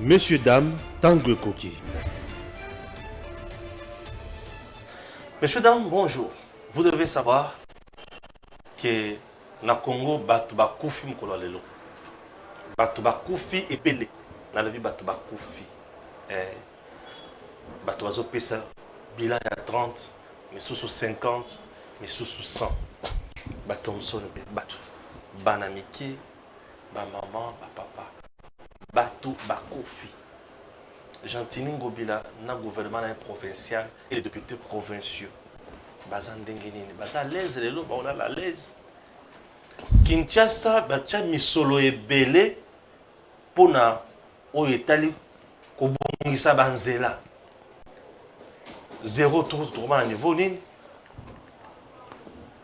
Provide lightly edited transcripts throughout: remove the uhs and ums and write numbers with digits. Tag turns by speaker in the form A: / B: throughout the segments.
A: Messieurs, dames, Tangue Koki.
B: Messieurs, dames, bonjour. Vous devez savoir que na Congo, batu bakufi mukolo lelo. Batu bakufi ebele. Na lebi batu bakufi. Batu bazo pesa bilan ya 30, mais sous 50, mais sous 100. Batu msone batu. Bana miki, ba maman, ba papa. Batu bakufi. Gentini Ngobila, na gouvernement provincial et les députés provinciaux. Bazan dengenini, baza l'aise lelo, ba on la l'aise. Kinshasa bacha misolo ebele pona oyo etali kobongisa banzela. Zéro tournement à niveau nini.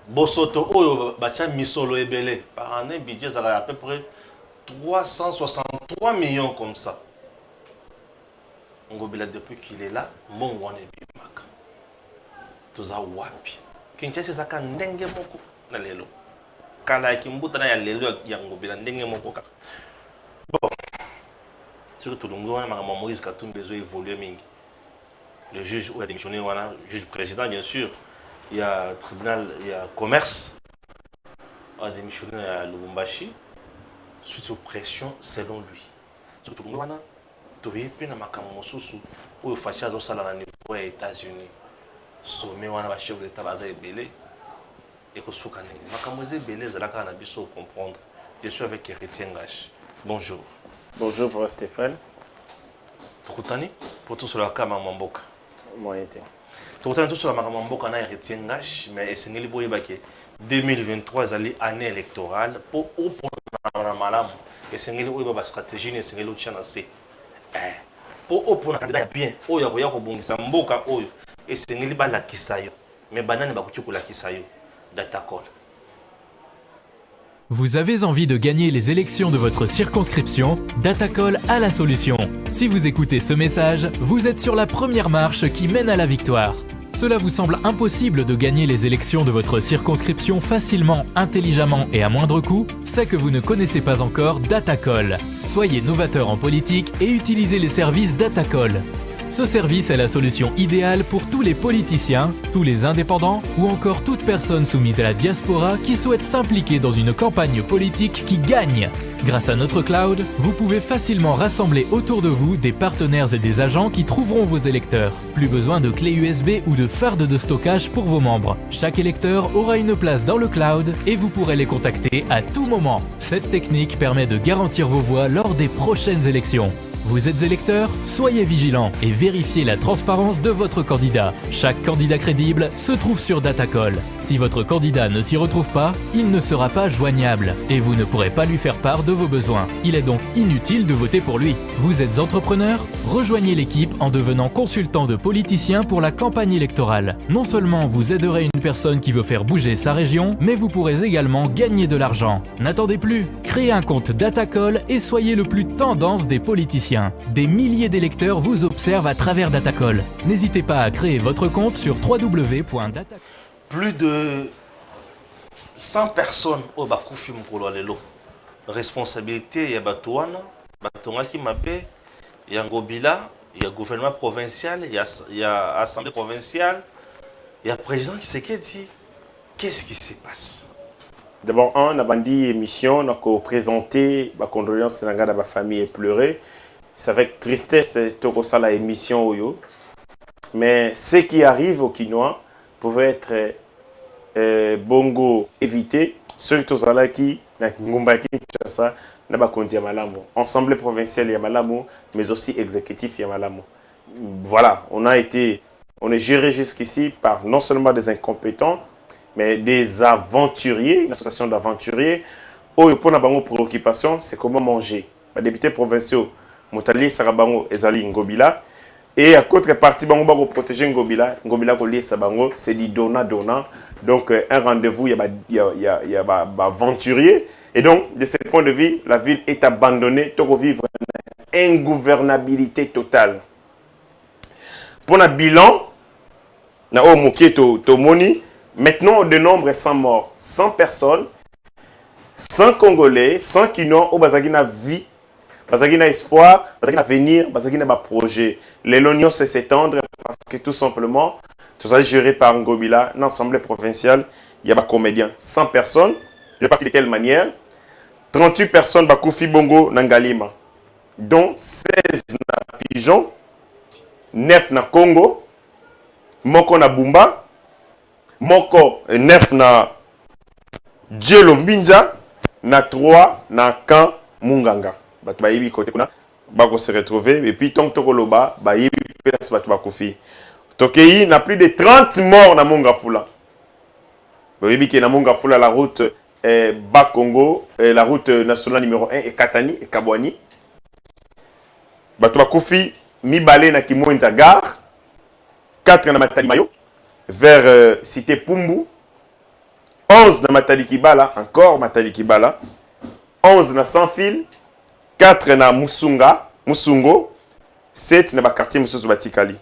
B: Bosoto oyo bacha misolo ebele par année budget ça à peu près 363 millions comme ça. Ngobila depuis qu'il est là, mon wana bimaka. Toza wapi. Kinshasa saka ndenge moko na lelo. Kala kimbuta na ya lelo ya Ngobila ndenge moko kaka. Bon. Surtout tulungu wana mama Moïse Katumbi besoin évoluer mingi. Le juge ou a démissionné wana, juge président bien sûr. Il y a tribunal, il y a commerce. A démissionné à Lubumbashi suite aux pressions selon lui. Surtout tulungu wana toye pe na makambo mosusu oyo fachi azosala na niveau ya États-Unis. Sommet wana ba chef d'État baza ebele et kosuka ndenge makambo ebele ezalaka na biso comprendre. Je suis avec Héritier Ngash. Bonjour.
C: Bonjour pour Stéphane.
B: Tokutani pour tout sur la kama mamboka.
C: Moi été.
B: Tokutani tout sur la makambo mamboka na Héritier Ngash mais esengeli boyeba ke 2023 ezali année électorale pour na malamu esengeli boyeba ba stratégie ne esengeli ochana se. Pour na candidat bien oyo ya kobongisa mboka oyo esengeli balakisa yo mais banani bakuti kolakisa yo Datacol.
D: Vous avez envie de gagner les élections de votre circonscription? Datacol a la solution. Si vous écoutez ce message, vous êtes sur la première marche qui mène à la victoire. Cela vous semble impossible de gagner les élections de votre circonscription facilement, intelligemment et à moindre coût? C'est que vous ne connaissez pas encore Datacol. Soyez novateur en politique et utilisez les services Datacol. Ce service est la solution idéale pour tous les politiciens, tous les indépendants ou encore toute personne soumise à la diaspora qui souhaite s'impliquer dans une campagne politique qui gagne. Grâce à notre cloud, vous pouvez facilement rassembler autour de vous des partenaires et des agents qui trouveront vos électeurs. Plus besoin de clés USB ou de fardes de stockage pour vos membres. Chaque électeur aura une place dans le cloud et vous pourrez les contacter à tout moment. Cette technique permet de garantir vos voix lors des prochaines élections. Vous êtes électeur? Soyez vigilant et vérifiez la transparence de votre candidat. Chaque candidat crédible se trouve sur Datacol. Si votre candidat ne s'y retrouve pas, il ne sera pas joignable et vous ne pourrez pas lui faire part de vos besoins. Il est donc inutile de voter pour lui. Vous êtes entrepreneur? Rejoignez l'équipe en devenant consultant de politiciens pour la campagne électorale. Non seulement vous aiderez une personne qui veut faire bouger sa région, mais vous pourrez également gagner de l'argent. N'attendez plus, créez un compte Datacol et soyez le plus tendance des politiciens. Des milliers d'électeurs vous observent à travers Datacol. N'hésitez pas à créer votre compte sur www.datacol.
B: Plus de 100 personnes au bakufi mukolo lelo. Responsabilité ya batuana, batonga ki mape, ya Ngobila, ya gouvernement provincial, ya assemblée provinciale, ya président Tshisekedi. Qu'est-ce qui se passe?
C: D'abord, on a bandit émission, on a présenté ma condoléance à la famille éplorée. C'est avec tristesse que ça la émission oyo. Mais ce qui arrive au Quinois pouvait être bongo évité. Ceux qui sont là qui na Ngumbaki ça na ba kondi ya malamu. Assemblée provinciale ya malamu, mais aussi exécutif ya malamu. Voilà, on est géré jusqu'ici par non seulement des incompétents, mais des aventuriers, une association d'aventuriers. Oyo pour na bango préoccupation, c'est comment manger. Les députés provinciaux Motali Sarabango Ezali Ngobila et à contrepartie bango ba protéger Ngobila ko lié Sabango c'est du donnant. Donc un rendez-vous il y a aventurier et donc de ce point de vue la ville est abandonnée pour vivre une ingouvernabilité totale. Pour un bilan na o mokieto tomoni maintenant de nombre 100 morts, 100 personnes, 100 Congolais, 100 Quinois au Bazagina vie. Bazaki na espoir, bazaki na avenir, bazaki na projet. Les l'oignon c'est s'étendre parce que tout simplement, tout ça est géré par Ngobila, dans l'Assemblée provinciale, il y a des comédiens. 100 personnes, réparties de quelle manière? 38 personnes, Bakoufi Bongo, Nangalima, dont 16 na Pigeon, 9 na Congo, Moko na Bumba, Moko 9 na Djelo Mbinja, na 3 na Kan Munganga. Batu bayibi côté kuna, bako se retrouver, et puis tant que Tokoloba, bayibi place batu bakoufi. Tokei na plus de 30 morts na Mongafula. Bayibi ki na Mongafula la route Bas-Congo, la route nationale numéro 1 et Katani et Kabwani. Batu bakoufi, Mibale na Kimwenza Gare, 4 na Matali Mayo, vers Cité Pumbu, 11 na Matali Kibala, encore Matali Kibala, 11 na Sans-Fil, 4 na Musungo, 7 na quartier Mususu Batikali.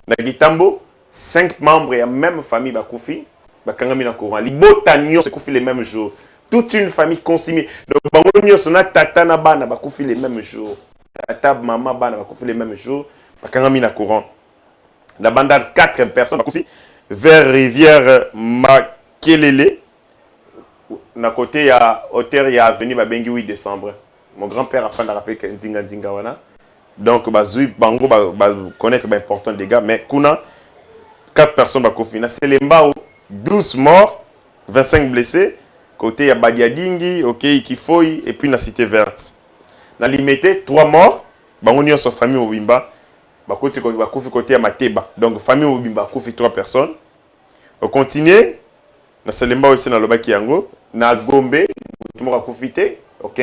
C: Na Gitambo, 5 membres de la même famille Bakoufi, Bakangami na courant. Libotanio se Koufi les mêmes jours. Toute une famille consumée. Donc, Bangonio sona tata na bana Bakoufi les mêmes jours. Tata, maman, bana Bakoufi les mêmes jours. Bakangami na courant. La bande 4 personnes Bakoufi vers rivière Makelele. Na côté ya hauteur ya avenue Babengi 8 décembre. Mon grand-père a fait de rappeler que Ndinga wana. Donc bazoui bango ba connaître l'important des gars mais kuna 4 personnes Bakoufi. Na Selembao 12 morts, 25 blessés côté ya Badiadingi, OK Ikifoi et puis na Cité Verte. Na Limité 3 morts, bango nyonso famille Obimba. Bakoufi côté ya Mateba. Donc famille Obimba Bakoufi 3 personnes. On continue. Na Selembao aussi na Lobaki yango. Na Gombe, tout le monde a profité, ok,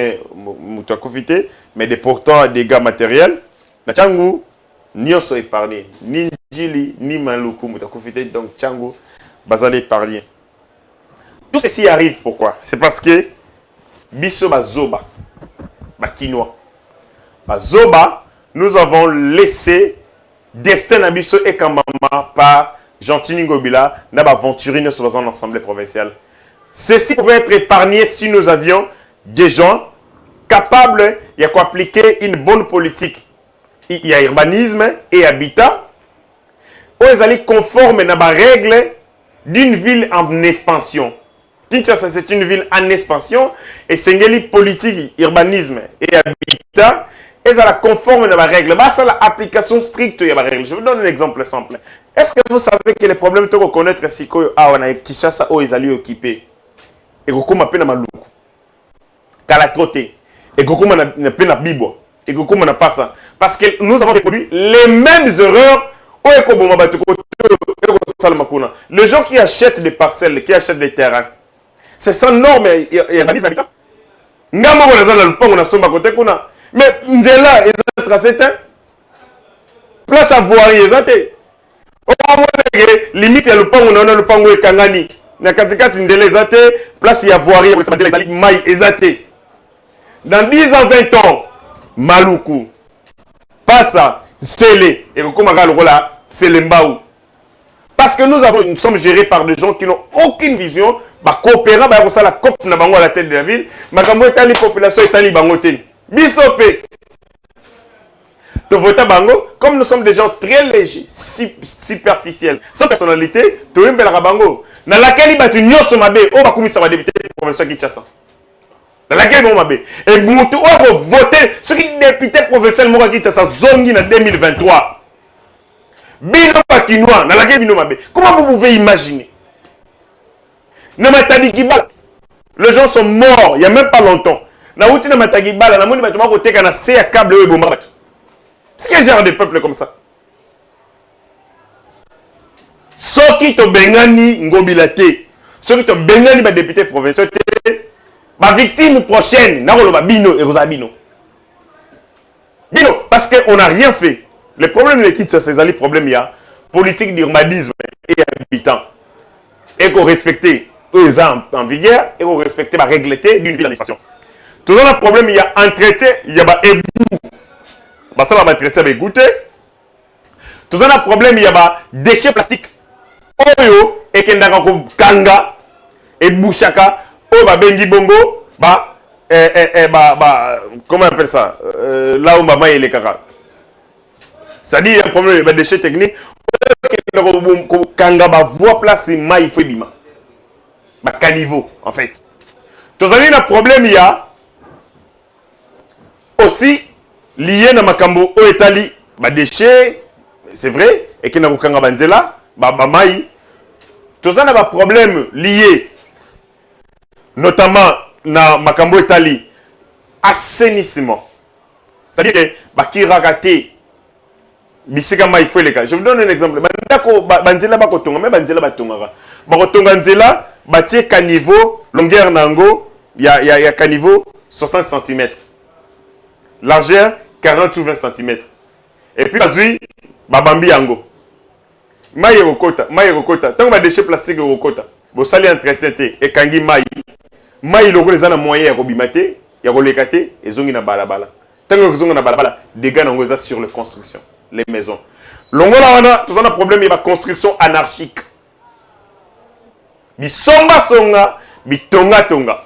C: tout a profité, mais des pourtant dégâts matériels. Na Tchangu, ni on soit épargné, ni Njili, ni Maluku, tout a profité, donc Tchangu, bazali épargné. Tout ceci arrive pourquoi? C'est parce que Biso Bazoba, Bakinois, Bazoba, nous avons laissé destin à Biso et Kambama par Gentini Ngobila, n'a pas aventuré nous sur l'Assemblée provinciale. Ceci pouvait être épargné si nous avions des gens capables d'appliquer une bonne politique. Il y a urbanisme et habitat. Où ils allaient conformes à la règle d'une ville en expansion. Kinshasa, c'est une ville en expansion. Et c'est une politique, urbanisme et habitat. Ils allaient conformes à la règle. C'est l'application stricte de la règle. Je vous donne un exemple simple. Est-ce que vous savez que les problèmes que vous connaissez, c'est que Kinshasa, où ils allaient occuper? Et Gokuma pe na maluku kala troté et Gokuma na pe na bibo et Gokuma na passa parce que nous avons reproduit les mêmes erreurs au ekoboma batuko salmakuna. Les gens qui achètent des parcelles, qui achètent des terrains, c'est sans norme et urbanisme habitat. Ngamo ko na lupango na somba côté kuna mais nzela est tracé place à voir ezate o limite ya lupango na lupango ekangani. Na katikati nzela ezate, place ya voirie, mai ezate. Dans 10 ans, 20 ans, Maluku, Passa, Sele, et Selembao. Parce que nous sommes gérés par des gens qui n'ont aucune vision, coopérant, la COP na bango à la tête de la ville, makambo etali population etali bangote. Bisope. De voter bango, comme nous sommes des gens très légers, superficiels, sans personnalité, tu es un bel rabango. Dans laquelle il va te nyoso mabe, on va commis ça va député provincial Kinshasa. Dans laquelle on va mabe. Et Moutou, on va voter ce qui est député provincial Mora Kinshasa zongi en 2023. Bino Bakinois, dans laquelle Bino mabe. Comment vous pouvez imaginer? Namatadi Kibala. Les gens sont morts il n'y a même pas longtemps. Naouti Namatadi Kibala, Namoni Batuma Kote Kana C à câble et bomba. C'est quel genre de peuple comme ça? Soki to bengani ngobilate. Soki to bengani ba député provincial ba victime prochaine na ba bino et Rosabino. Bino parce que on n'a rien fait. Le problème de l'équipe c'est les problèmes il y a politique d'urbanisme et habitant. Et qu'on respecte eux en vigueur et qu'on respecte la régleté d'une ville en expansion. Tout le problème il y a un traité, il y a ba ébou. Bah ça va traiter avec goûter. Tout un problème il y a des déchets plastiques. Oyo et kendaka ko kanga et bouchaka o ba bengi bongo ba comment on appelle ça? Là où maman est les caras. Ça dit, il y a un problème de déchets techniques. Quand on voit place, il faut bima. Caniveau, en fait. Tous les un problème, il y a aussi lié à Makambo au Italie, déchets, c'est vrai, et qu'il y a un bandela, maï. Tous les un problème lié, notamment dans Makambo Italie, assainissement. C'est-à-dire que qui ragaté bisikama il faut les cas. Je vous donne un exemple. Bandako banzela bakotonga mais banzela batonga. Bakotonga nzela batie caniveau longueur nango ya caniveau 60 cm. Largeur 40 ou 20 cm. Et puis bazui babambi yango. Maï rokota. Tant ba déchets plastiques rokota. Bo sali entretien te et kangi maï loko les ana moyen ya kobimate ya kolekate ezongi na balabala. Tant que ezongi na balabala dégâts nango za sur les constructions. Les maisons. Longola tout ça un problème il y a construction anarchique. Bisomba songa, bitonga tonga.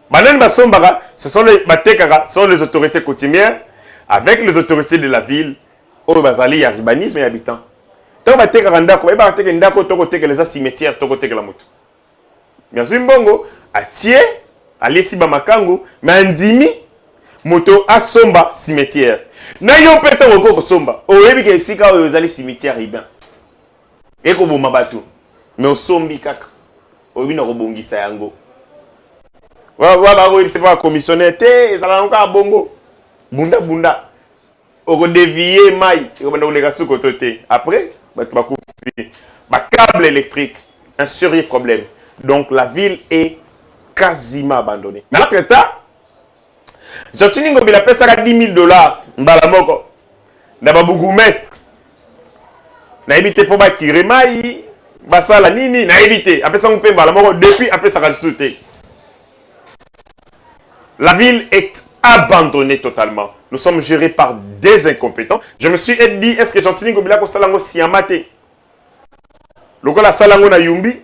C: Banen basomba, ce sont les batekara, sont les autorités coutumières avec les autorités de la ville. Au bazali ya urbanisme et habitants. Tant batekara ndako, ba bateka ndako to côté que les cimetières to côté que la moto. Bien sûr mbongo atie alisi ba makangu mais ndimi moto asomba cimetière. Na yo peta ko somba o yebi ke sika o yozali cimetière iben e ko boma batu mais o sombi kaka o yebi na ko bongisa yango voilà o c'est pas commissionnaire te ezala nka bongo bunda o ko dévier mai e ko banda koleka suko toté après batu bakufi ba câble électrique un sérieux problème donc la ville est quasiment abandonnée mais notre état Jantini Ngobila pesa $10 000 mbala moko na babougumestre na ebité po ba kiremai basala nini na ebité apesa ngompe mbala moko depuis apesa kalsute. La ville est abandonnée totalement. Nous sommes gérés par des incompétents. Je me suis dit est-ce que Jantini Ngobila ko salango siamate lokola salango na yumbi.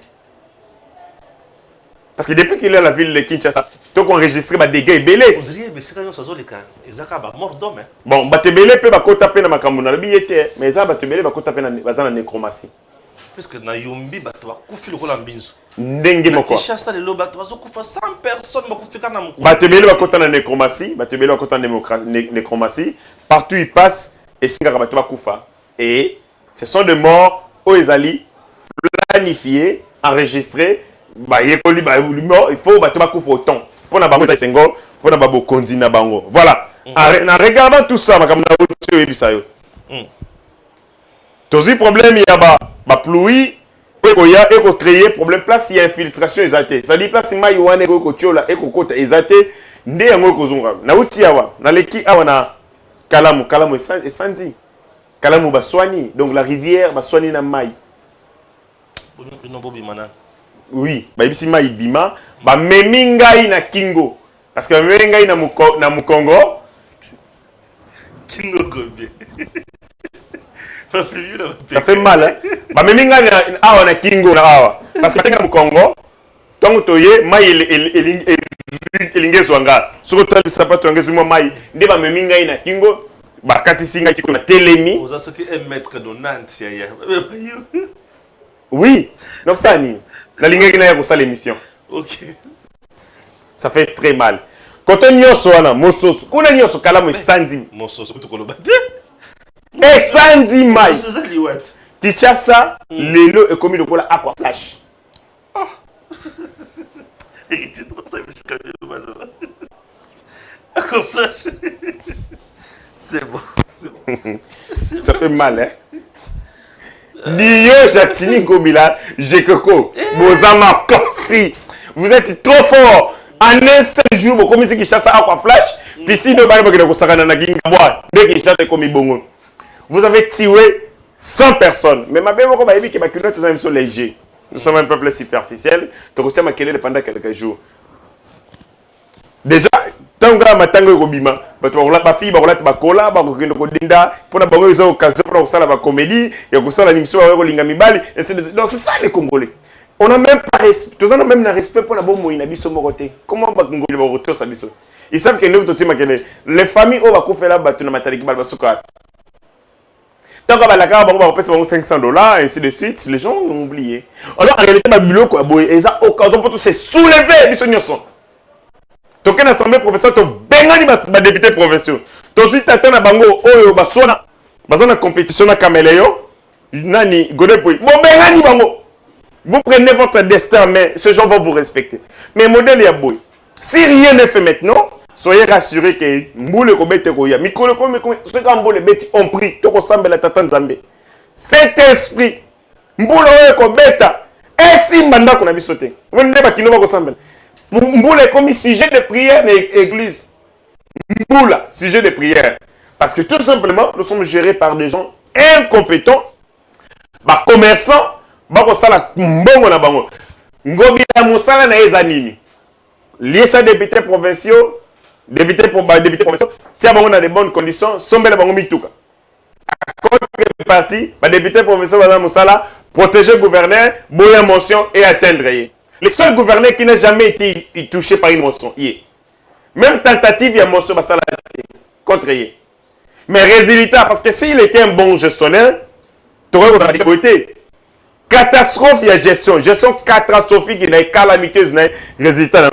C: Parce que depuis qu'il est à la ville de Kinshasa, tu qu'on enregistré des dégâts belés.
B: Vous diriez, mais c'est quand même mort d'homme.
C: Bon, Batebele peut pas taper dans ma camona, mais ça Batebele va taper dans la nécromancie.
B: Parce que dans Yumbi, tu vas couper le colan binzo.
C: Ndenge moko.
B: Kinshasa les lobes, tu vas couper 100 personnes, tu vas couper quand même.
C: Batebele va taper dans la nécromancie, Batebele va taper dans la nécromancie. Partout il passe et Singara va couper. Et ce sont des morts aux Ezali planifiés, enregistrés. Il faut battre au temps pour na bango sengo pour na babo kondi na bango voilà en regardant tout ça comme na auto ebisayo tozi problème il y a ba pluie eko ya eko créer problème place il y a infiltration exaté ça dit place mai wana eko tchola eko kota exaté nde yango eko zunga na uti awa na leki awa na kalamu esandi kalamu baswani donc la rivière baswani na mai
B: no bobi mana.
C: Oui, ibisi ma ibima, ba memingai na kingo. Parce que memingai na mukongo.
B: Kingo gobe.
C: Ça fait mal hein. Ba memingai na awa na kingo na awa. Parce que tenga mukongo, tongo toye mai elingezwanga. Soko tali sapato ngezuma mai, nde ba memingai na kingo, ba kati singa tiko na telemi.
B: Vous avez que 1 mètre de Nantes ya.
C: Oui, donc ça ni. La ligne qui n'a pas ça l'émission.
B: Ok.
C: Ça fait très mal. Quand on y a soana, mosos, on a y a so kalamu sandi.
B: Mosos, tu connais pas.
C: Et sandi mai.
B: Mosos ali what?
C: Kinshasa, lelo est commis de quoi aqua flash.
B: Ah. Et tu te penses que je mal. Aqua flash. C'est bon.
C: Ça fait mal hein. Dio Jantini Ngobila, Jekoko, Bozama Korsi. Vous êtes trop fort. En un seul jour, vous commencez à chasser aqua flash. Puis si nous parlons de Kosakana Nagingabwa, dès qu'il chasse comme Ibongo. Vous avez tué 100 personnes. Mais ma belle, vous avez dit que ma culture est léger. Nous sommes un peuple superficiel. Donc, on tient pendant quelques jours. Déjà, tant que matango kobima, ba fille ba kolata ba kola ba kokendo kodinda pona bango izo occasion pour ça la comédie, ya ko sala émission ba kolinga mibali, donc c'est ça les Congolais. On n'a même pas respect. Tous on a même un respect pour la bonne moïna biso moroté. Comment va qu'on le moroté ça biso? Ils savent que nous tous les familles au va qu'on fait là bas tu n'as matériel qui va basuka. Tant qu'on va la carte, on va repasser $500, ainsi de suite. Les gens ont oublié. Alors en réalité, ma bureau quoi, boy, et ça occasion pour tous se soulever biso nyonso. Donc une assemblée professionnelle, to bengani ba député provincial. To suite attend na bango oyo basona. Basona compétition na caméléon. Nani godepoi. Bon bengani bango. Vous prenez votre destin en main, ces gens vont vous respecter. Mais modèle est boy. Si rien n'est fait maintenant, soyez rassurés que Mboule Kobete Koya, Mikolo Kome, ceux qui ont bêti ont pris, Toko Sambe la Tatan Zambé. Cet esprit, Mboule Kobeta, et si Manda qu'on a vu sauter. Vous n'avez pas qui nous va Sambe. Pour Mboule comme sujet de prière dans l'église. Mboule, sujet de prière. Parce que tout simplement, nous sommes gérés par des gens incompétents, commerçants, bakosala mbongo na bango ngobila musala na ezanini liesa député provinciaux député provinciaux tia bango na de bonnes conditions sombela bango mituka à contrepartie ba député provinciaux bana musala protéger gouverneur boya motion et atteindre ye le seul gouverneur qui n'a jamais été touché par une motion ye même tentative ya motion basala contre ye mais résultat parce que s'il était un bon gestionnaire t'aurais vous avez côté catastrophe, il y a gestion catastrophique, il y a calamiteuse, il y a résultat dans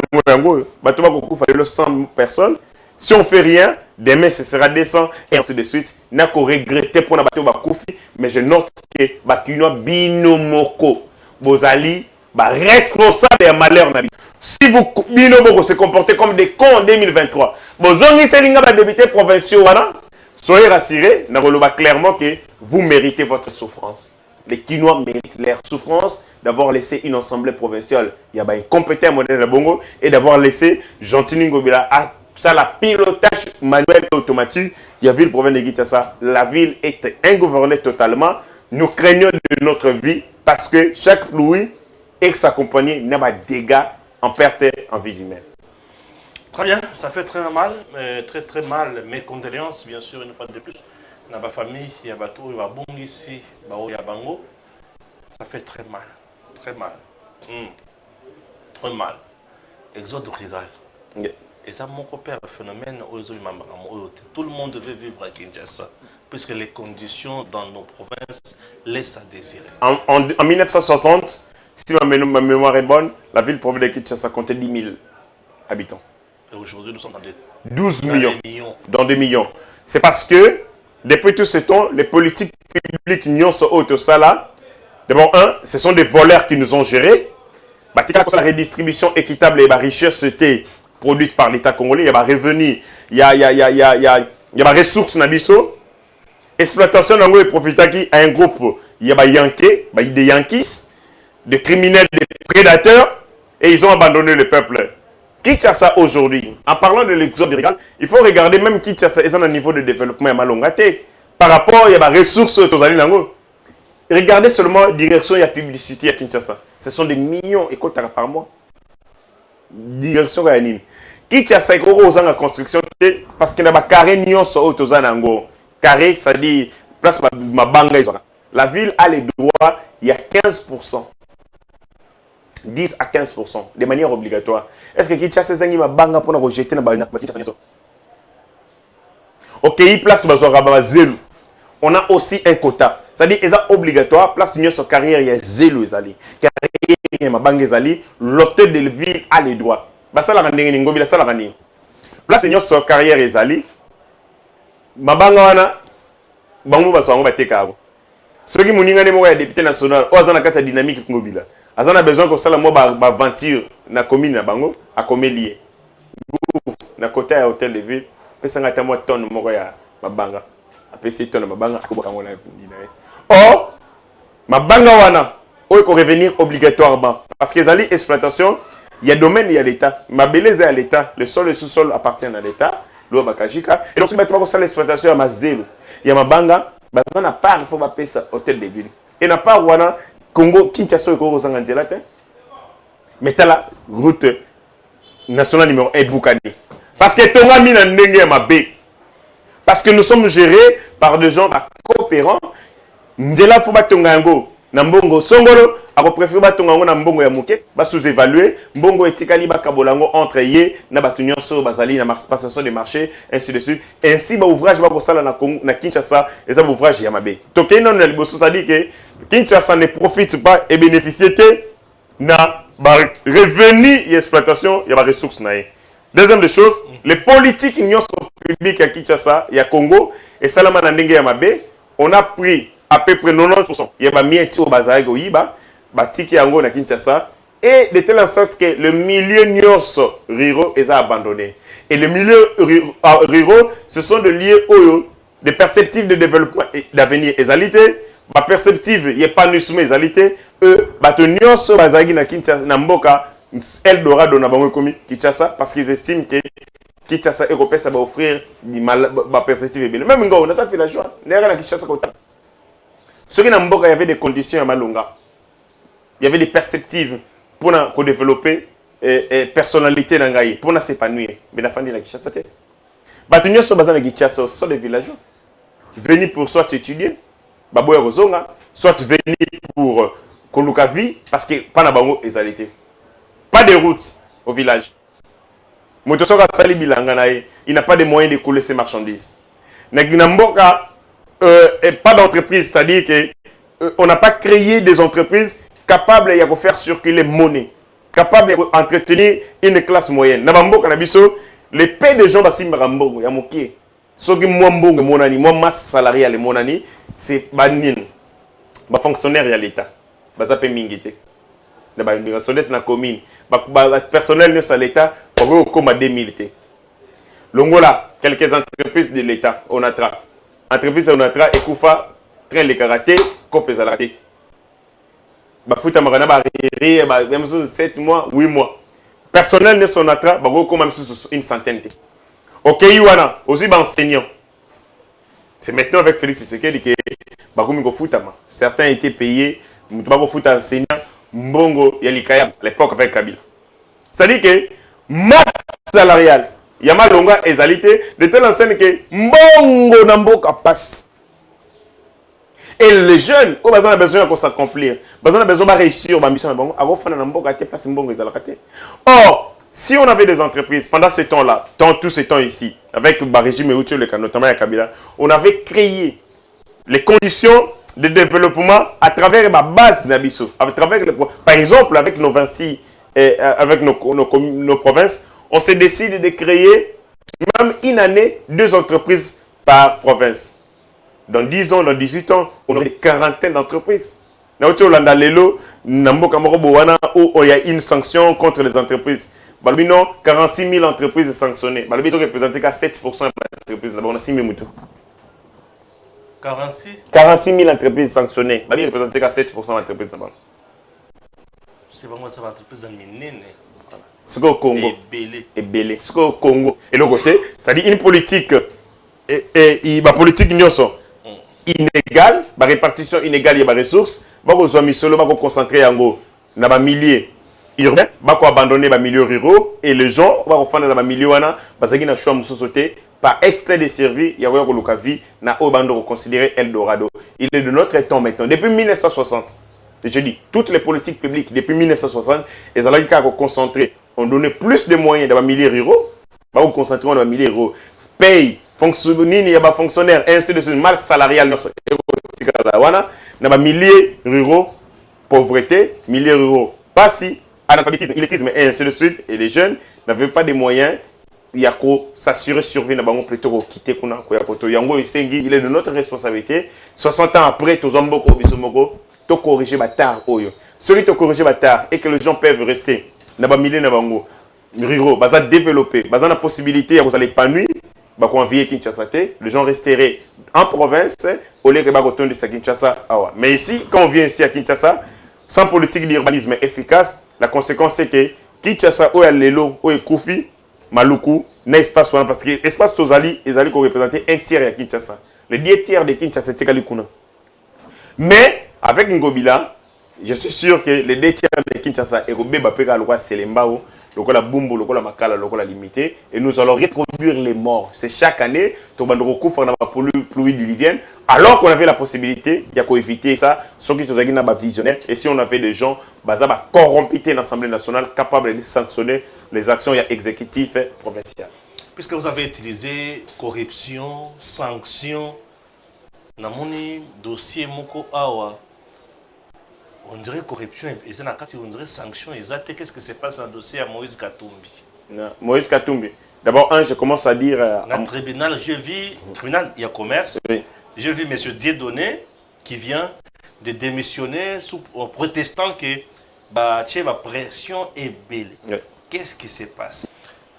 C: le 100 personnes. Si on ne fait rien, demain ce sera 200 et ainsi de suite. N'a qu'à regretter pour n'abattre au koufi, mais je note que Bakino binomoko, Bozali, responsable des malheurs. Si vous binomoko se comportez comme des cons en 2023, Bozongi Selinga va débuter provinciaux, soyez rassurés, n'a clairement que vous méritez votre souffrance. Les Kinois méritent leur souffrance d'avoir laissé une assemblée provinciale. Il y a un compétent modèle de Bongo et d'avoir laissé Gentini Ngobila à ça la pilotage manuel et automatique. Il y a ville province de Kinshasa. La ville est ingouvernée totalement. Nous craignons de notre vie parce que chaque Louis et sa compagnie n'a pas de dégâts en perte en vie humaine.
B: Très bien, ça fait très mal, très mal. Mes condoléances, bien sûr, une fois de plus. Dans ma famille, il y a bateau, il y a bon ici, il y a bango. Ça fait très mal, très mal. Très mal. Exode rural. Yeah. Et ça, mon père, phénomène, tout le monde veut vivre à Kinshasa, puisque les conditions dans nos provinces laissent à désirer.
C: En 1960, si ma mémoire est bonne, la ville province de Kinshasa comptait 10 000 habitants.
B: Et aujourd'hui, nous sommes dans des
C: 12 millions. Dans des millions. C'est parce que depuis tout ce temps, les politiques publiques n'y sont autres. Ça là, d'abord, ce sont des voleurs qui nous ont gérés. La redistribution équitable et la richesse c'était produite par l'État congolais. Il y a des revenus, il y a des ressources nabiso. Exploitation d'un groupe profitaki à un groupe. Il y a des Yankees, des criminels, des prédateurs, et ils ont abandonné le peuple. Kinshasa aujourd'hui, en parlant de l'exode rural, il faut regarder même Kinshasa est un niveau de développement malongaté par rapport à des ressources aux alliés. Regardez seulement la direction et la publicité à Kinshasa. Ce sont des millions et quoi par mois. Direction à Nîmes. Kinshasa est aux en construction parce qu'il y a des carrés nions aux anango. Carré, ça dit place ma banga. La ville a les droits, il y a 15%. 10 à 15% de manière obligatoire. Est-ce que Kinshasa est un banga pour rejeter dans la Kinshasa? Ok, il place zéro. On a aussi un quota. C'est-à-dire qu'il est obligatoire, place sur carrière, il y a zéro. Carrière, il y a banga, l'hôtel de ville a les droits. Ça la rende ngobi la sala rende. Place sur carrière ezali. Mabanga wana bango baswango bateka abo. Soki muninga ne mo ya député national, ozana kata dynamique ngobila. Azana besoin que ça la mo ba aventure na commune na bango a komelie. Na côté ya hôtel de ville, pesa ngata mo tonne moko ya mabanga. Apesi tonne mabanga akoboka ngo na dinae. Or mabanga wana oyo ko revenir obligatoirement parce que zali exploitation, il y a domaine, il y a l'État. Ma beleza à l'État, le sol et le sous-sol appartiennent à l'État. L'eau bakajika et donc si tu vas l'exploitation à ma zéro. Il y a mabanga, bazana na part il faut ba pesa hôtel de ville. Et na part wana Congo, Kinshasa, mais tu as la route nationale numéro 1 Boukani. Parce que Tonga Mina Ndenge Mabé. Parce que nous sommes gérés par des gens coopérants. Ndela Fouba Tongango. na mbongo songolo ako préférer batonga ngo na mbongo ya moke ba sous-évaluer mbongo etikali ba kabolango entre ye na batu nyonso bazali na passation de marché ainsi de suite ainsi ba ouvrage ba kosala na Kinshasa et ça ouvrage ya mabe tokei non na liboso ça dit que Kinshasa ne profite pas et bénéficie na ba revenu et exploitation ya ba ressources na ye. Deuxième des choses, les politiques nyonso publiques à Kinshasa ya Congo et salama na ndenge ya mabe on a pris à peu près 90%. Il y a mis un petit au bazar au Iba, batiki yango na Kinshasa, et de telle sorte que le milieu nyonso riro est abandonné. Et le milieu riro, ce sont des lieux où des perspectives de développement et d'avenir égalité, ma perspective épanouissement égalité, bato nyonso bazagi na Kinshasa na mboka Eldorado na bango komi Kinshasa parce qu'ils estiment que Kinshasa européen ça va offrir ma perspective bien. Même ngo on a ça fait la joie. N'era na Kinshasa kota. Ce qui dans Mboka, il y avait des conditions à Malonga. Il y avait des perspectives pour développer personnalité dans Gaï, pour s'épanouir. Mais la fin de la Kinshasa, Batunyo sont basés dans Kinshasa, sont des villageois. Venus pour soit étudier, Baboya Rozonga, soit venus pour Koluka vie, parce que pas na bango égalité. Pas de route au village. Motosoka Sali Bilanga, il n'a pas de moyens de couler ses marchandises. Mboka, pas d'entreprise, c'est-à-dire qu'on n'a pas créé des entreprises capables de faire circuler monnaie, capables d'entretenir une classe moyenne. Nabambo Kanabiso, les paix des gens bassi Marambo, Yamoki, ceux qui m'ont monani, moi masse salariale monani, c'est banin, ba fonctionnaire à l'État, basape mingité, ba fonctionnaire na commune, ba personnel à l'État, pour comme à 2000. Longola, quelques entreprises de l'État, on attrape. Entreprise Onatra et Koufa, train les karaté, copes à la raté. Bafuta Marana, même 7 mois, 8 mois. Personnel ne Sonatra, Bago, même une centaine. Ok, Iwana, aussi enseignant. C'est maintenant avec Félix Tshisekedi que Bago Futama. Certains étaient payés, Bago Futa enseignant, Mbongo, Yalikaya, à l'époque avec Kabila. Ça dit que masse salariale. Yama longa égalité de telle enseigne que Mbongo Namboka passe. Et les jeunes, ils ont besoin de s'accomplir. Ils ont besoin de réussir ma mission. Or, si on avait des entreprises pendant ce temps-là, tout ce temps ici, avec le régime Eutio, notamment à Kabila, on avait créé les conditions de développement à travers ma base d'Abisso. Par exemple, avec nos Vinci, avec nos provinces, on se décide de créer, même une année, 2 entreprises par province. Dans 10 ans, dans 18 ans, on a des quarantaines d'entreprises. Où il y a une sanction contre les entreprises. 46 000 entreprises sanctionnées. Ils ont représenté qu'à 7% des entreprises. On a 6 000 moutons. 46 000 entreprises sanctionnées. Ils ont représenté qu'à 7% des entreprises.
B: C'est vraiment ça, entreprise en
C: Ce qu'au Congo est belé. Ce qu'au Congo et le côté, c'est-à-dire une politique et ma politique inégale, ma répartition inégale de mes ressources, va vous concentrer en gros dans ma milieu urbain, va abandonner ma milieu ruraux et les gens vont faire dans ma milieu wana parce qu'ils n'ont choix de société par extrait de service, il y a eu le vie na obando considéré Eldorado. Il est de notre temps maintenant depuis 1960. Je dis toutes les politiques publiques depuis 1960, elles ont qu'à concentrer. On donne plus de moyens dans les milieux ruraux, on va concentrer dans les milieux ruraux. Paye, fonctionnaire, ainsi de suite, mal salarial, dans les milieux ruraux, pauvreté, milieux ruraux, pas si, analphabétisme, illettrisme, et ainsi de suite, et les jeunes n'avaient pas de moyens, il y a qu'à s'assurer survie, plutôt que quitter, il est de notre responsabilité. 60 ans après, tous les gens to corriger bâtard oyo. Ceux qui te corriger bâtard et que les gens peuvent rester na ba milieu na bango riro baza développer baza na possibilité ya vous allez épanouir ba ko envier Kinshasa té les gens resteraient en province au lieu que ba retourner à Kinshasa awa. Mais ici quand on vient ici à Kinshasa sans politique d'urbanisme efficace, la conséquence c'est que Kinshasa oya lelo oya Koufi Maluku na espace parce que espace tozali ezali ko représenter un tiers ya Kinshasa. Les 10 tiers de Kinshasa c'est Kalikuna. Mais avec Ngobila, je suis sûr que les 2 tiers de Kinshasa et Robé Bapeka, le roi Selembao, le roi Bumbo, le roi Makala, le roi limité, et nous allons reproduire les morts. C'est chaque année, tu vas nous recouvrir dans la pluie diluvienne, Alors qu'on avait la possibilité d'éviter ça, ceux qui sont visionnaires, et si on avait des gens corrompus dans l'Assemblée nationale capables de sanctionner les actions exécutives et provinciales.
B: Puisque vous avez utilisé corruption, sanction, dans mon dossier Moko Awa, on dirait corruption, et on dirait sanction, qu'est-ce que se passe dans le dossier à Moïse Katumbi?
C: Moïse Katumbi. D'abord, je commence à dire...
B: Dans le tribunal, je vis, tribunal, il y a commerce, oui. J'ai vu M. Dieudonné qui vient de démissionner en protestant que la pression est belle. Oui. Qu'est-ce qui se passe?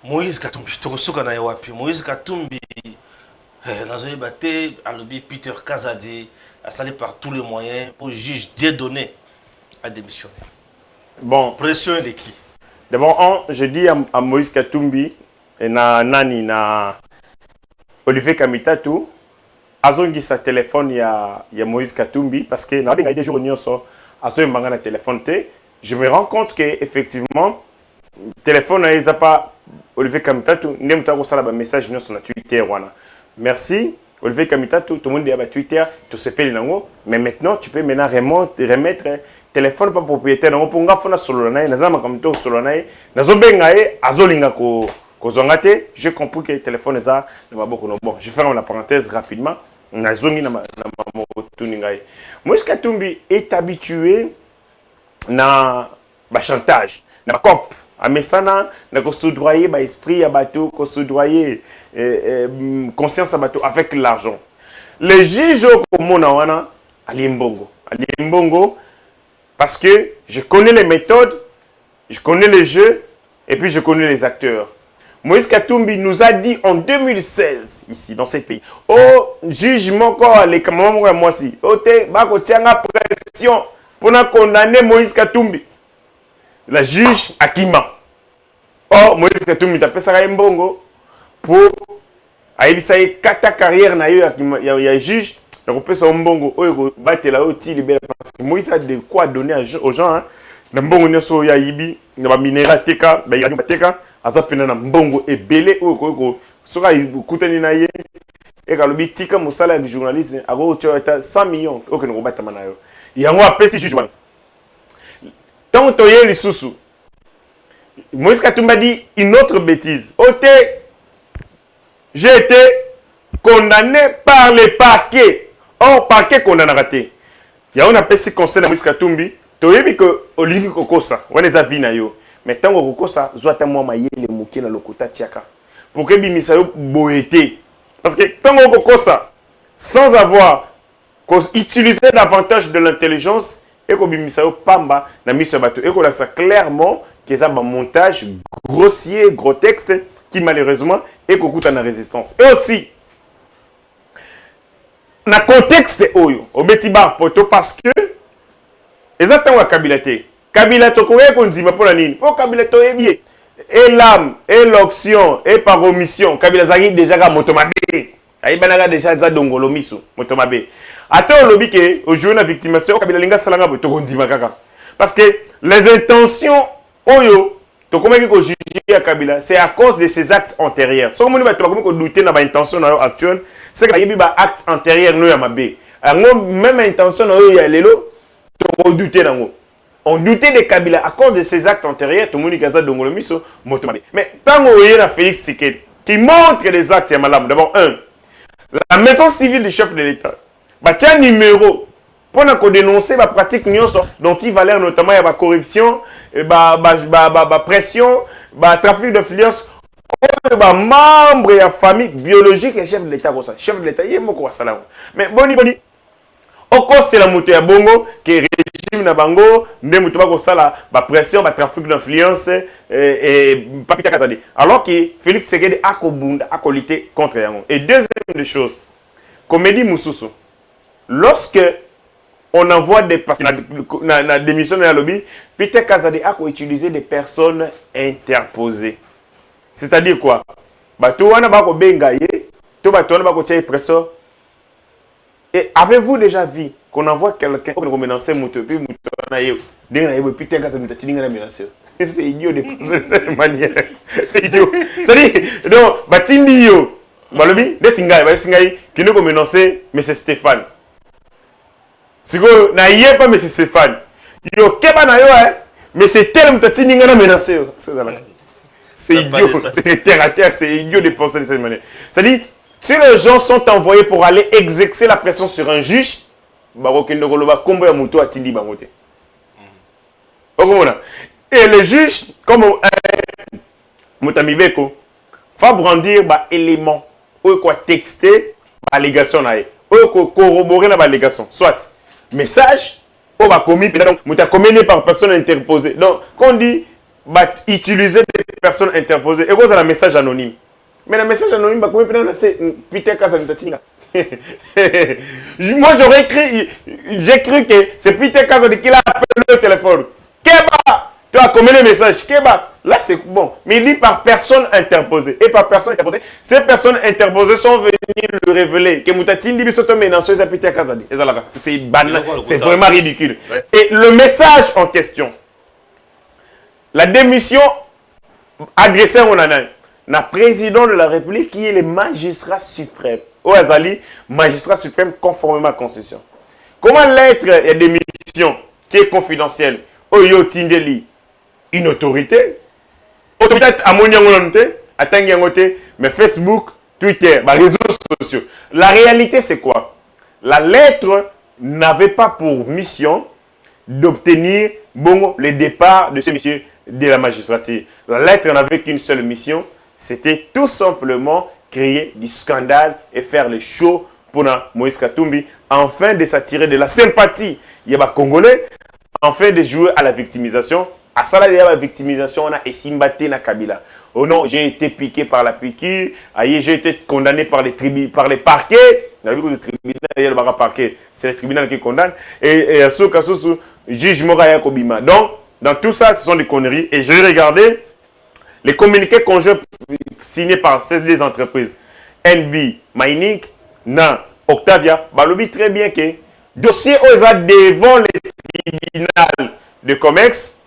B: Moïse Katumbi, Moïse Katumbi, Peter Kazadi a salé par tous les moyens pour le juge Dieudonné à démissionner.
C: Bon.
B: Pression de qui?
C: D'abord, je dis à Moïse Katumbi et na Olivier Kamitatou, azongi sa téléphone ya Moïse Katumbi parce que na des jours nyonso azo mbanga na téléphone te, je me rends compte que effectivement téléphone na pas Olivier Kamitatou ndem ta ko sala ba message nyonso na Twitter wana. Merci Olivier Kamitatou, tout le monde dit à Twitter, tout se pèle nango, mais maintenant tu peux maintenant remettre téléphone pas propriétaire nango pour nga fona solo na na zama comme to solo na zo benga azolinga ko kozongate, j'ai compris que le téléphone est ça, bon, je ferme la parenthèse rapidement. Moïse Katumbi est habitué à chantage, à cop, à mesana, à soudoyer l'esprit à bateau, à soudoyer conscience à bateau avec l'argent. Les juges comme Monawana, à Limbongo, parce que je connais les méthodes, je connais les jeux et puis je connais les acteurs. Moïse Katumbi nous a dit en 2016, ici, dans ces pays, oh, jugement, les camarades, moi aussi, oh, pression pour condamner Moïse Katumbi. La juge Akima. Oh, Moïse Katumbi, tu as fait ça à Mbongo pour aïe, kata carrière, il y a juge, il a fait ça à Mbongo, oh, il battre là, parce que Moïse a de quoi donner aux gens, hein. Dans Mbongo, il y a Ibi, il y a minéral, teka, il y a teka. Azapena na mbongo ebele o soka kutani na ye e kalobi tika musala ya journaliste ago tshota 100 millions o kene ko batama na yo yango apesi jugement tant toye lisusu Moïse Katumbi dit une autre bêtise j'ai été condamné par le parquet parquet condamné raté ya on apesi conseil na Moïse Katumbi toyebi que Olivier Kokosa wana za vina yo. Mais tant que ça, zoata moi maïe le mouké na lokota tiaka. Pour que bimisa yo boété. Parce que tant que ça, sans avoir utilisé l'avantage de l'intelligence, et que bimisa yo pamba na miso bato, et que ça clairement que ça un montage grossier, gros texte qui malheureusement est que na résistance. Et aussi, na contexte oyo, au betibar poto parce que exactement la kabilate. Kabila tokoye kondima pour la nini. Pour Kabila toyebi et l'âme et l'option et par omission Kabila zagi déjà ga motomabe. Ayi banaga déjà za dongolo miso motomabe. Ata olobi ke aujourd'hui na victimation Kabila linga salanga bo tokondima kaka. Parce que les intentions oyo tokomeki ko juger Kabila c'est à cause de ses actes antérieurs. So komoni ba to ko douter na ba intention na yo actuelle, c'est que yebi ba acte antérieur no ya mabe. Ngo même intention na yo ya lelo to douter nango. On doutait de Kabila à cause de ses actes antérieurs, tout le monde a dit mais tant qu'on y a Félix Tshisekedi qui montre les actes, d'abord, la maison civile du chef de l'État, il y a un numéro pour dénoncer la pratique dont il valait notamment la corruption, la pression, le trafic d'influence, membre de la famille biologique et chef de l'État. Chef de l'État, il y a beaucoup de ça. Mais boni. Au cause c'est la moto ya bongo que régime na bango ndemu to ba ko sala ba pression ba trafic d'influence et papita kazadi alors que Félix Tshisekedi a ko bunda a ko lutter contre yango. Et deuxième des choses comédie mususu lorsque on envoie des na démission na lobby Peter Kazadi a ko utiliser des personnes interposées. C'est-à-dire quoi? Ba to wana ba ko benga ye to ba to wana ba ko tia pression. Et avez-vous déjà vu qu'on envoie quelqu'un pour menacer moto puis c'est idiot de penser de cette manière. C'est idiot. C'est-à-dire, donc, batindi yo, Balobi, des singai, qui nous menacé, mais c'est Stéphane. Si vous n'ayez pas, mais c'est Stéphane. Yo, keba na yo, mais c'est tellement tati n'ingana menacé. C'est idiot, c'est terre à terre, c'est idiot de penser de cette manière. C'est-à-dire, si les gens sont envoyés pour aller exercer la pression sur un juge, et le juge, comme Moutamibeko, va brandir des éléments, ou quoi texter, allégation, ou corroborer la allégation, soit message, ou commis, donc, commis par personne interposée. Donc, quand on dit utiliser des personnes interposées, et quoi c'est un message anonyme. Mais le message anonyme, c'est Peter Kazanitatinga. Moi, j'ai cru que c'est Peter Kazanitatinga qui a appelé le téléphone. Keba, tu as commis le message. Keba, là c'est bon. Mais il dit par personne interposée. Et par personne interposée, ces personnes interposées sont venues le révéler. Que Moutatindi Bisoto Ménanceuse à Peter Kazanitatinga. C'est banal, c'est vraiment ridicule. Ouais. Et le message en question, la démission adressée à Onanay. Le président de la République qui est le magistrat suprême. Oazali, magistrat suprême conformément à la Constitution. Comment l'être et démission qui est confidentielle, Oyo Tindeli, une autorité, autorité à Moniangonte, à Tangiangote, mais Facebook, Twitter, les réseaux sociaux. La réalité, c'est quoi? La lettre n'avait pas pour mission d'obtenir le départ de ce monsieur de la magistrature. La lettre n'avait qu'une seule mission. C'était tout simplement créer du scandale et faire le show pour Moïse Katumbi, afin de s'attirer de la sympathie. Il y a des Congolais, afin de jouer à la victimisation. À ça, il y a la victimisation, on a Esimbate na Kabila. Oh non, j'ai été piqué par la piqûre, j'ai été condamné par les parquets. Le tribunal, c'est le tribunal qui condamne. Et juge Moraya Kobima. Donc, dans tout ça, ce sont des conneries. Et j'ai regardé les communiqués conjoints signés par ces entreprises, NB, Mining, na Octavia, balobi très bien que dossier devant les tribunaux de commerce,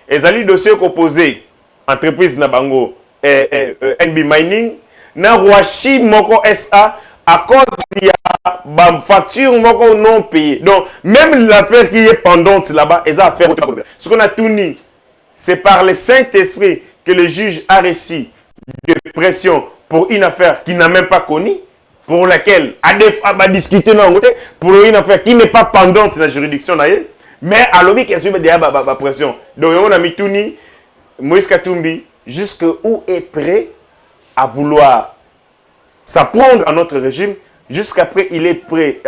C: les alliés dossiers composés entreprise Nabango, NB Mining, na Rwashi Moko SA à cause il y a une facture moko non payée. Donc même l'affaire qui est pendante là-bas, ils ont affaire. Ce qu'on a tout mis, c'est par le Saint-Esprit que le juge a reçu de pression pour une affaire qu'il n'a même pas connue, pour laquelle ADF va discuter pour une affaire qui n'est pas pendante de la juridiction. Mais à l'objet qu'il y a une pression. Donc on a mis tout ni Moïse Katumbi jusqu'où est prêt à vouloir s'apprendre à notre régime, jusqu'après il est prêt,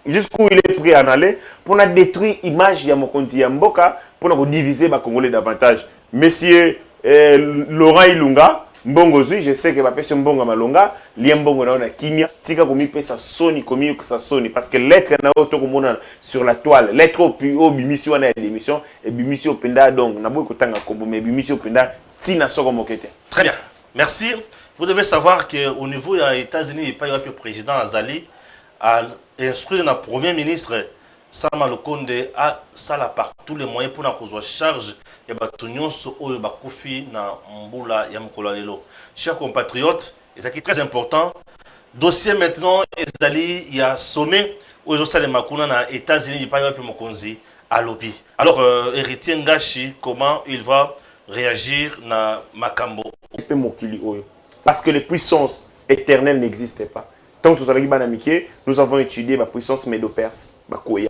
C: jusqu'où il est prêt à en aller pour détruire l'image de Mokonzi Yamboka, pour nous diviser les Congolais davantage. Monsieur Laurent Ilunga, Mbongozui, je sais que ma personne Mbonga Malonga, Liambongo na Kimia, tika komi pesa soni, komi que ça soni, parce que l'être na auto komona sur la toile, l'être au bimission na l'émission et bimission penda donc na boy kotanga kombo mais bimission penda tina soko mokete.
B: Très bien, merci. Vous devez savoir qu'au niveau des États-Unis, il n'y a pas eu un président Azali à instruire le premier ministre Sama Lukonde à ça par tous les moyens pour nous charge et batunion so oyo bakufi na mbula ya mkola lelo. Chers compatriotes, c'est très important. Dossier maintenant Ezali il y a sommet aux ça les makuna na États-Unis il pas eu un mokonzi à lobby. Alors héritier Ngashi comment il va réagir na makambo
C: parce que les puissances éternelles n'existaient pas. Tant que nous avons étudié la puissance médo-perse, Bakoya.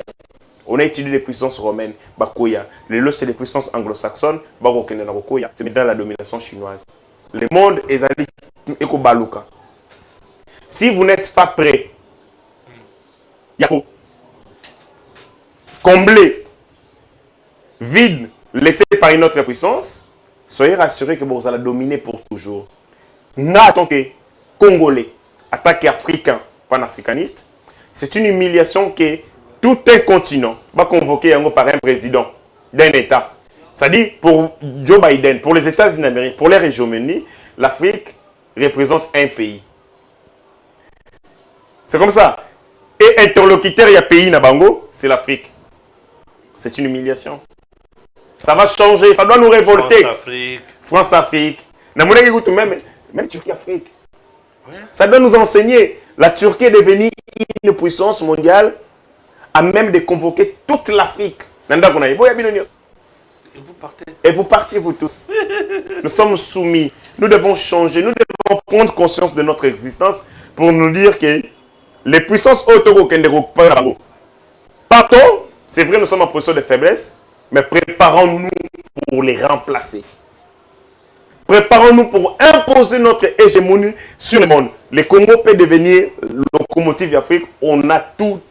C: On a étudié les puissances romaines, Bakoya. Les lots, c'est les puissances anglo-saxonnes, Bakoya. C'est dans la domination chinoise. Le monde est allé Baluka. Si vous n'êtes pas prêt, comblé, vide, laissé par une autre puissance, soyez rassurés que vous allez dominer pour toujours. Nous, en tant que Congolais, attaque africain, panafricaniste, c'est une humiliation que tout un continent va convoquer par un président d'un État. C'est-à-dire, pour Joe Biden, pour les États-Unis d'Amérique, pour les hégémonies, l'Afrique représente un pays. C'est comme ça. Et interlocuteur, il y a pays Nabango, c'est l'Afrique. C'est une humiliation. Ça va changer, ça doit nous révolter.
B: France-Afrique.
C: France-Afrique. Même Turquie-Afrique.
B: Ouais.
C: Ça doit nous enseigner. La Turquie est devenue une puissance mondiale à même de convoquer toute l'Afrique.
B: Et vous partez.
C: Et vous partez, vous tous. Nous sommes soumis. Nous devons changer. Nous devons prendre conscience de notre existence pour nous dire que les puissances partons. C'est vrai, nous sommes en position de faiblesse, mais préparons-nous pour les remplacer. Préparons-nous pour imposer notre hégémonie sur le monde. Le Congo peut devenir locomotive d'Afrique. On a toutes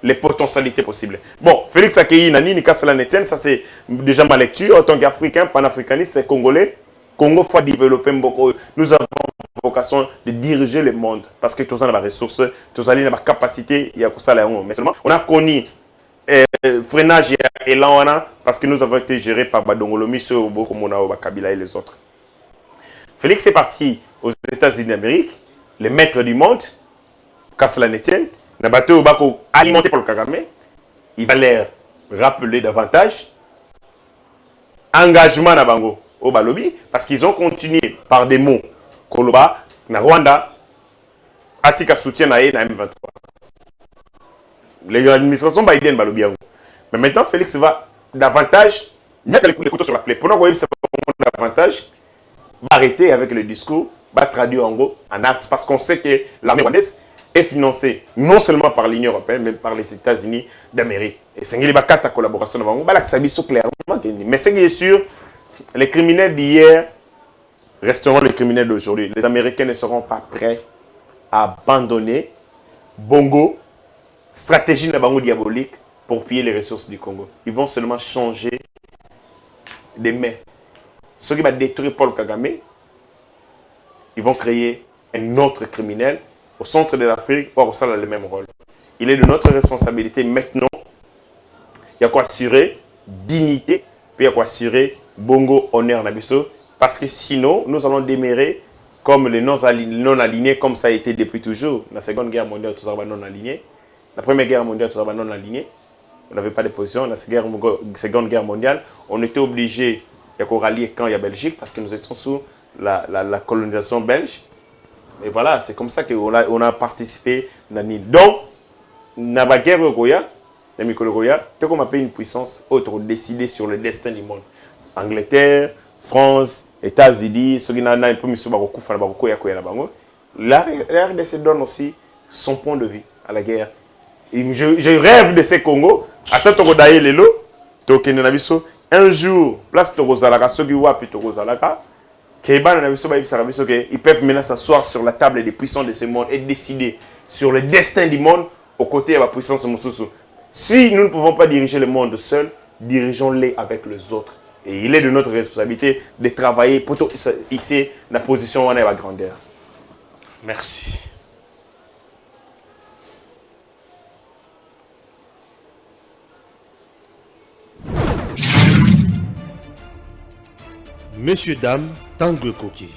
C: les potentialités possibles. Bon, Félix Akei, Nani, Nika Salanetienne, ça c'est déjà ma lecture. En tant qu'Africain, panafricaniste, c'est congolais. Congo faut développer beaucoup. Nous avons vocation de diriger le monde parce que tous on a la ressource, tous on a la capacité, il y a que ça là. Mais seulement, on a connu freinage et là on a parce que nous avons été gérés par Badongolomi, Mona, Kabila et les autres. Félix est parti aux États-Unis d'Amérique, les maîtres du monde, Kassalanetienne, n'a battu au bateau alimenté par le Kagame, il va leur rappeler davantage engagement na bango au Balobi parce qu'ils ont continué par des mots Koloba, na Rwanda, Atika soutien na M23. L'administration Biden Balobi. Mais maintenant Félix va davantage mettre les couteaux sur la plaie. Pendant qu'on davantage va arrêter avec le discours, va traduire en gros en acte parce qu'on sait que l'armée rwandaise est financée non seulement par l'Union européenne, mais par les États-Unis d'Amérique. Et c'est une collaboration avec nous. Clairement. Mais ce qui est sûr, les criminels d'hier resteront les criminels d'aujourd'hui. Les Américains ne seront pas prêts à abandonner Bongo, stratégie de Bango diabolique pour piller les ressources du Congo. Ils vont seulement changer de main. Ceux qui vont détruire Paul Kagame, ils vont créer un autre criminel au centre de l'Afrique, or ça a le même rôle. Il est de notre responsabilité maintenant. Il y a quoi assurer dignité, puis il y a quoi assurer bongo honneur nabiso, parce que sinon nous allons démérer comme les non-alignés, comme ça a été depuis toujours. La Seconde Guerre mondiale, tout ça va non-aligné. La Première Guerre mondiale, tout ça va non-aligné. On n'avait pas de position. La Seconde Guerre mondiale, on était obligé de rallier quand il y a Belgique, parce que nous étions sous la colonisation belge. Et voilà, c'est comme ça qu'on a participé. Donc, dans la guerre de Goya, c'est comme une puissance autre décidée sur le destin du monde. Angleterre, France, États-Unis, ceux qui n'ont pas mis sur la RDC donne aussi son point de vue à la guerre. Et je rêve de ces Congo. Attends, tu vas les lots. Un jour, place Torozalaka, ceux qui voient puis Torozalaka. Ils peuvent maintenant s'asseoir sur la table des puissants de ce monde et décider sur le destin du monde aux côtés de la puissance de Moussoussou. Si nous ne pouvons pas diriger le monde seul, dirigeons-les avec les autres. Et il est de notre responsabilité de travailler pour ici la position où on est à la grandeur.
B: Merci.
A: Messieurs, dames, Tanguy Koki.